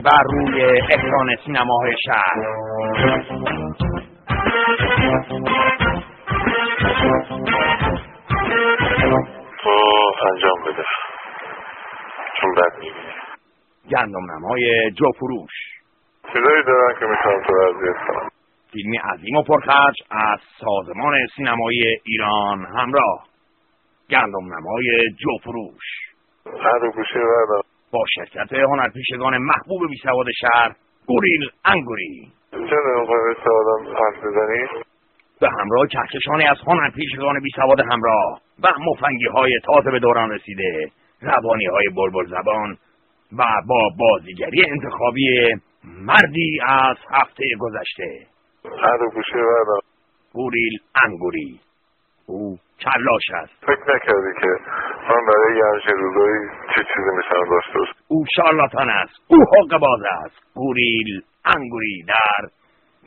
بر روی اکران سینماهای شهر. تو انجام بده چون بد میبینی. گندم نمای جو فروش. چیزایی دارن که میتونم تو رو اذیت کنم. فیلمی عظیم و پرخرج از سازمان سینمایی ایران همراه. گندم نمای جو فروش. هر گوشه بردم. با شرکت هنرپیشگان محبوب بیسواد شهر گوریل انگوری. چرا نمیخوای به آدم حرف بزنی؟ به همراه کهکشانی از هنرپیشگان بیسواد همراه و مفنگی‌های تازه به دوران رسیده، روانی‌های بلبل زبان و با بازیگری انتخابی مردی از هفته گذشته. هر گوشه بردم. گوریل انگوری. او کلاش است. فکر نکردی که من برای یه همچین روزایی چه چیزی میتونم داشته باشم؟ او شارلاتان است. او حقه‌باز است. گوریل انگوری در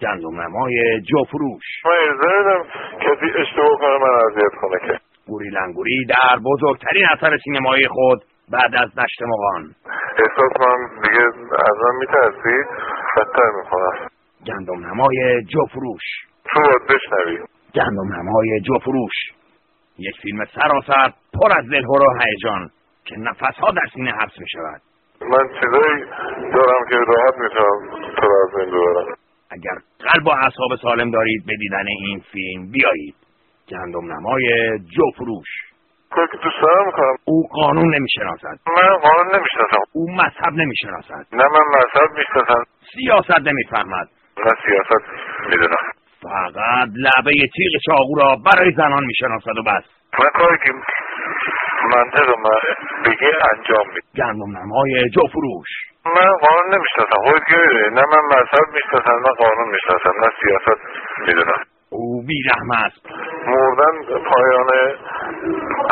گندم نمای جو فروش. من اجازه نمیدم کسی اشتباه کنه من اذیت کنه که. گوریل انگوری در بزرگترین اثر سینمایی خود بعد از دشت مغان. احساس من دیگه از من میترسی بدتر میکنم. گندم نمای جو فروش. تو باید بشنوی. گندم نمای جو فروش، یک فیلم سراسر پر از دلهره و هیجان که نفسها در سینه حبس می شود. من چیزایی دارم که راحت میتونم تو رو از بین ببرم. اگر قلب و اعصاب سالم دارید به دیدن این فیلم بیایید. گندم نمای جو فروش. کاری که دوست دارم میکنم. او قانون نمیشناسد. من قانون نمیشناسم. او مذهب نمیشناسد. نه من مذهب میشناسم. سیاست نمیفهمد. نه سیاست میدونم. فقط لعبه تیغ چاقو را برای زنان میشناسد و بس. من کاری که منطق من بگه انجام میده. گندم نمای جو فروش. من قانون نمیشناسم. خودت که میدونی. نه من مذهب میشناسم نه قانون میشناسم نه سیاست میدونم. او بی‌رحم است. مردن پایان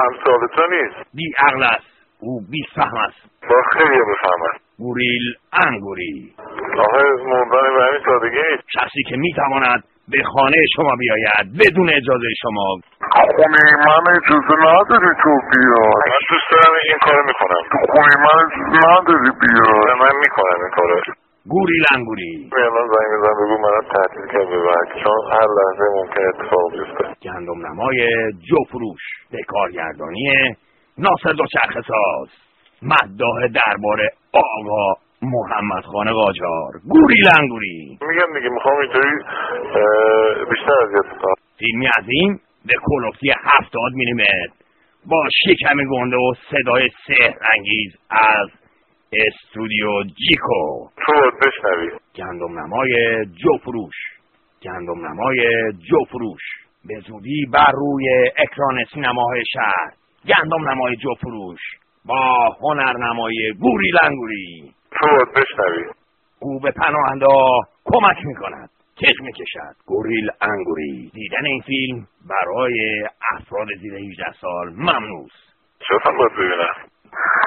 امثال تو نیست. بی‌عقل است. او بی‌فهم است. با خیلی بفهمن. گوریل انگوری. آخه مردن به همین سادگی نیست. شخصی که میتواند به خانه شما بیاید بدون اجازه شما. خونه من اجازه نداری تو بیا. من دوست دارم این کارو میکنم. تو خونه من اجازه نداری بیا. من میکنم این کارو. گوریل انگوری. الان زنگ بزن بگو منم تعطیل کرد ببرک چون هر لحظه ممکن اتفاق بیفته. گندم نمای جو فروش به کارگردانی ناصر دوچرخه ساز، مداح دربار آقا محمد خان قاجار. گوریل انگوری. میگم دیگه میخوام اینطوری بیشتر اذیت کنم. فیلمی عظیم به کلفتی 70 میلیمتر با شکم گنده و صدای سحرانگیز از استودیو جیکو. تو باید بشنوی. گندم نمای جو فروش. گندم نمای جو فروش به زودی بر روی اکران سینماهای شهر. گندم نمای جو فروش با هنرنمای گوریل انگوری. تو باید بشنوی. او به پناهنده کمک میکند، تیغ میکشد. گوریل انگوری. دیدن این فیلم برای افراد زیر 18 سال ممنوع است. چطور باید ببینم؟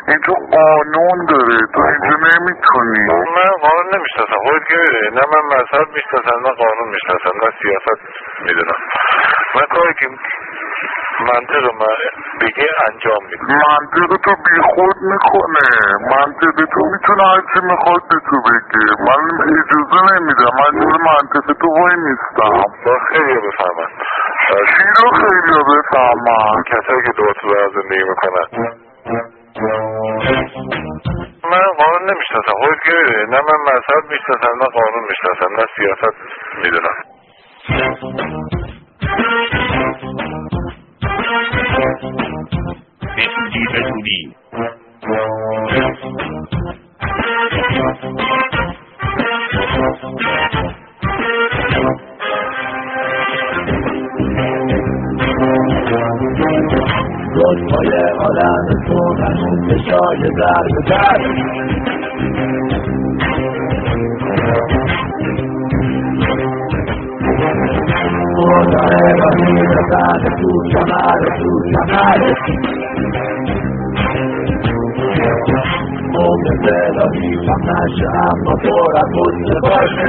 اینجا قانون داره، تو اینجا نمیتونی. من قانون نمیشناسم. خودت که میدونی. نه من مذهب میشناسم نه قانون میشناسم نه سیاست میدونم. من کاری که منطق من بگه انجام میده. منطق تو بی خود میکنه. منطق تو میتونه هرچی میخواد به تو بگه. من اجازه نمیدم. من جور منطق تو وای نیستم. با خیلی بفهمن. چی رو خیلی بفهمن؟ کسایی که دو تو زندگی میکنن. من قانون نمیشناسم. خودت که میدونی. نه من مذهب میشناسم نه قانون میشناسم نه سیاست میدونم. به زودی روزهای عالم تو هنوز به جای ضرب کرد. خدای رانی رسد تو کمر عمر زلاهی کم نشه اما تو را کنده باشه.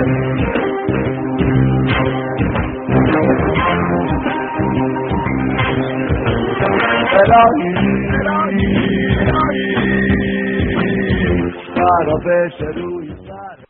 الهی برا بشه روی سر